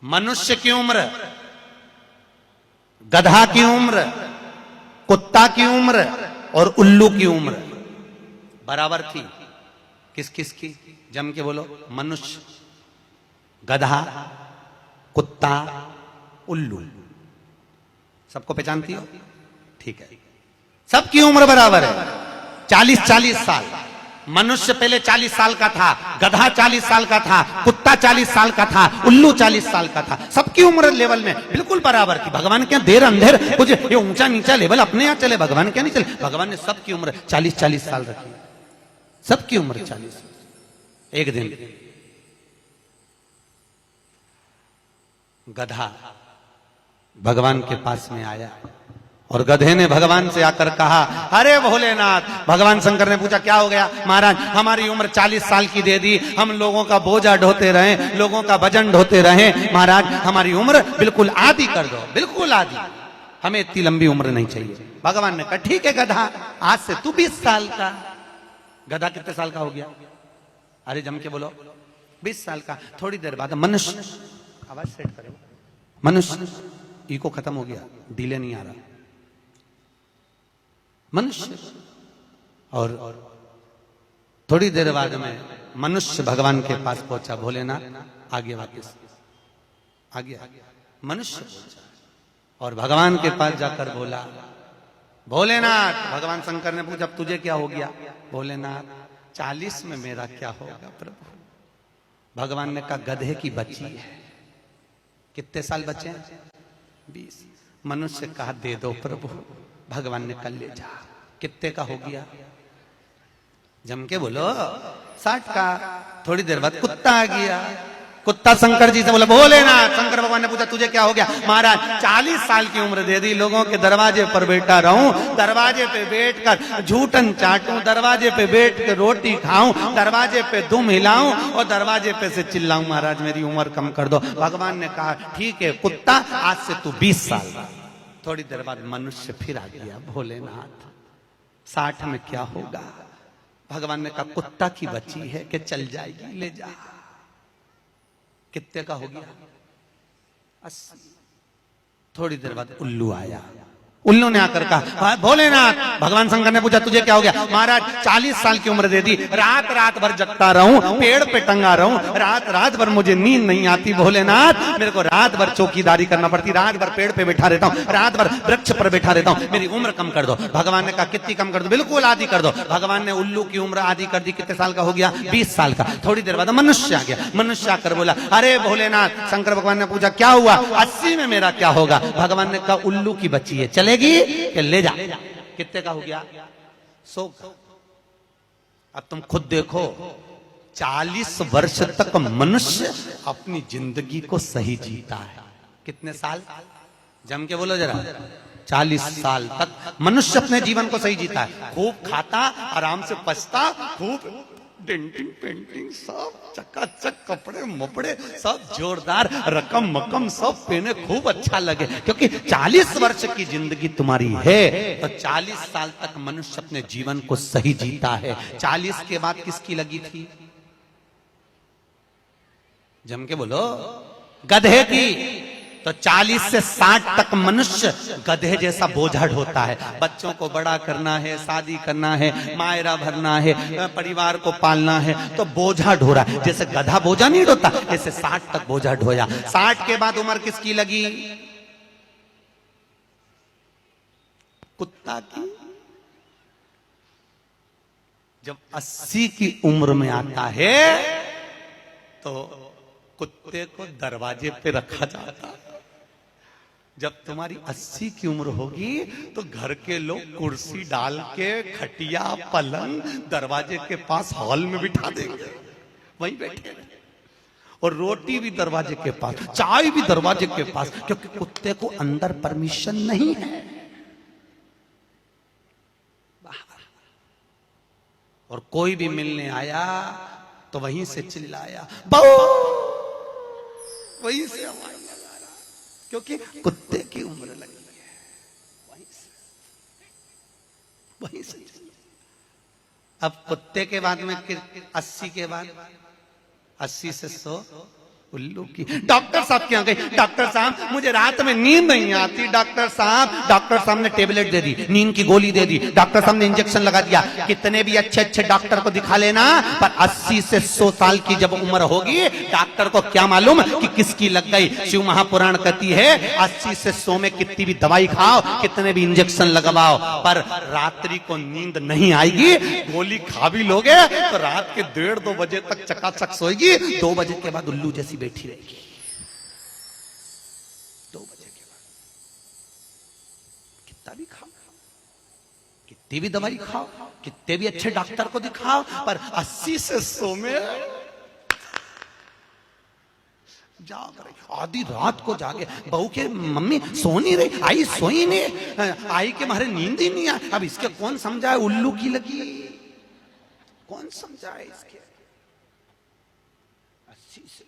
मनुष्य की उम्र, गधा की उम्र, कुत्ता की उम्र और उल्लू की उम्र बराबर थी। किस किस की? जम के बोलो। मनुष्य, गधा, कुत्ता, उल्लू। सबको पहचानती हो? ठीक है, सबकी उम्र बराबर है, 40-40 साल। मनुष्य पहले 40 साल का था, गधा 40 साल का था, कुत्ता 40 साल का था, उल्लू 40 साल का था। सबकी उम्र लेवल में बिल्कुल बराबर थी। भगवान के यहाँ देर अंधेर कुछ ये ऊंचा नीचा लेवल अपने यहाँ चले, भगवान क्या नहीं चले। भगवान ने सबकी उम्र 40-40 साल रखी, सबकी उम्र 40। एक दिन गधा भगवान के पास में आया और गधे ने भगवान से आकर कहा, अरे भोलेनाथ। भगवान शंकर ने पूछा, क्या हो गया? महाराज, हमारी उम्र 40 साल की दे दी, हम लोगों का बोझा ढोते रहे, लोगों का वजन ढोते रहे। महाराज, हमारी उम्र बिल्कुल आधी कर दो, बिल्कुल आधी, हमें इतनी लंबी उम्र नहीं चाहिए। भगवान ने कहा, ठीक है गधा, आज से तू 20 साल का। गधा कितने साल का हो गया? अरे जम के बोलो, 20 साल का। थोड़ी देर बाद मनुष्य, आवाज सेट करो, मनुष्य, इको खत्म हो गया, डिले नहीं आ रहा। मनुष्य, और थोड़ी देर बाद में मनुष्य भगवान के पास पहुंचा। भोलेनाथ आगे वापस आ गया। मनुष्य और भगवान के पास जाकर बोला, भोलेनाथ। भगवान शंकर ने पूछा, तुझे क्या हो गया? भोलेनाथ, 40 में मेरा क्या होगा प्रभु? भगवान ने कहा, गधे की बच्ची है। कितने साल बचे हैं? 20। मनुष्य कहा, दे दो प्रभु। भगवान ने कहा, ले जा। कितने का हो गया? जम के बोलो, 60 का। थोड़ी देर बाद कुत्ता आ गया। कुत्ता शंकर जी से बोला, भोलेनाथ। शंकर भगवान ने पूछा, तुझे क्या हो गया? महाराज, 40 साल की उम्र दे दी, लोगों के दरवाजे पर बैठा रहूं, दरवाजे पे बैठकर झूठन चाटूं, दरवाजे पे बैठ के रोटी खाऊं, दरवाजे पे दुम हिलाऊं और दरवाजे पे से चिल्लाऊं, महाराज मेरी उम्र कम कर दो। भगवान ने कहा, ठीक है कुत्ता, आज से तू 20 साल का। थोड़ी देर बाद मनुष्य फिर आ गया। भोलेनाथ, 60 में क्या होगा? भगवान ने कहा, कुत्ता की बच्ची है कि चल जाएगी, ले जा। कितने का हो गया? 80। थोड़ी देर बाद उल्लू आया। उल्लू ने आकर कहा, भोलेनाथ। भगवान शंकर ने पूछा, तुझे क्या हो गया? महाराज, 40 साल की उम्र दे दी, रात रात भर जगता रहूं, पेड़ पे टंगा रहूं, रात रात भर मुझे नींद नहीं आती। भोलेनाथ, मेरे को रात भर चौकीदारी करना पड़ती, रात भर पेड़ पे बैठा रहता हूं, रात भर वृक्ष पर बैठा रहता हूं, मेरी उम्र कम कर दो। भगवान ने कहा, कितनी कम कर दो? बिल्कुल आधी कर दो। भगवान ने उल्लू की उम्र आधी कर दी। कितने साल का हो गया? 20 साल का। थोड़ी देर बाद मनुष्य आ गया। मनुष्य आकर बोला, अरे भोलेनाथ। शंकर भगवान ने पूछा, क्या हुआ? 80 में मेरा क्या होगा? भगवान ने कहा, उल्लू की बच्ची है, चलेगी कि ले जा। कितने का हो गया? 100 का। अब तुम खुद देखो, 40 वर्ष तक मनुष्य अपनी जिंदगी को सही जीता है। कितने साल? जम के बोलो जरा। 40 साल तक मनुष्य अपने जीवन को सही जीता है। खूब खाता, आराम से पछता, खूब डेंटिंग पेंटिंग, सब चकाचक, कपड़े मपड़े सब जोरदार, रकम मकम सब पहने, खूब अच्छा लगे, क्योंकि 40 वर्ष की जिंदगी तुम्हारी है। तो 40 साल तक मनुष्य अपने जीवन को सही जीता है। 40 के बाद किसकी लगी थी? जम के बोलो, गधे की। तो 40 से 60 तक मनुष्य गधे जैसा बोझा ढोता है। बच्चों को बड़ा करना है, शादी करना है, मायरा भरना है, परिवार को पालना है, तो बोझा ढो रहा है। जैसे गधा बोझा नहीं ढोता, ऐसे 60 तक बोझा ढोया। 60 के बाद उम्र किसकी लगी? कुत्ता की। जब 80 की उम्र में आता है तो कुत्ते को दरवाजे पे रखा जाता है। जब तुम्हारी 80 की उम्र होगी तो घर के लोग कुर्सी डाल के, खटिया पलंग दरवाजे के पास हॉल में बिठा देंगे, वहीं बैठे, और रोटी भी दरवाजे के पास, चाय भी दरवाजे के पास, क्योंकि कुत्ते को अंदर परमिशन नहीं है। और कोई भी मिलने आया तो वहीं से चिल्लाया, बहु, वहीं से आवाज लगा रहा, क्योंकि कुत्ते की उम्र लगी है। वहीं से अब कुत्ते के बाद में 80 के बाद 80 से 100 उल्लू की। डॉक्टर साहब क्या गई, डॉक्टर साहब मुझे रात में नींद नहीं आती डॉक्टर साहब ने टेबलेट दे दी, नींद की गोली दे दी, डॉक्टर साहब ने इंजेक्शन लगा दिया। कितने भी अच्छे अच्छे डॉक्टर को दिखा लेना, पर 80 से 100 साल की जब उम्र होगी डॉक्टर को क्या मालूम कि किसकी लग गई। शिव महापुराण कहती है 80 से 100 में कितनी भी दवाई खाओ, कितने भी इंजेक्शन लगवाओ, पर रात्रि को नींद नहीं आएगी। गोली खा भी लोगे तो रात के 1:30-2 बजे तक चकाचक सोएगी, 2 बजे के बाद उल्लू जैसी बैठी रहेगी। 2 बजे के बाद कितना भी खाओ, कितनी भी दवाई खाओ, कितने भी अच्छे डॉक्टर को दिखाओ, पर 80 से 100 में जाग रही। आधी रात को जागे, बहू के मम्मी सो नहीं रही, आई सोई नहीं, आई के मारे नींद ही नहीं आई। अब इसके कौन समझाए, उल्लू की लगी, कौन समझाए इसके। 80 से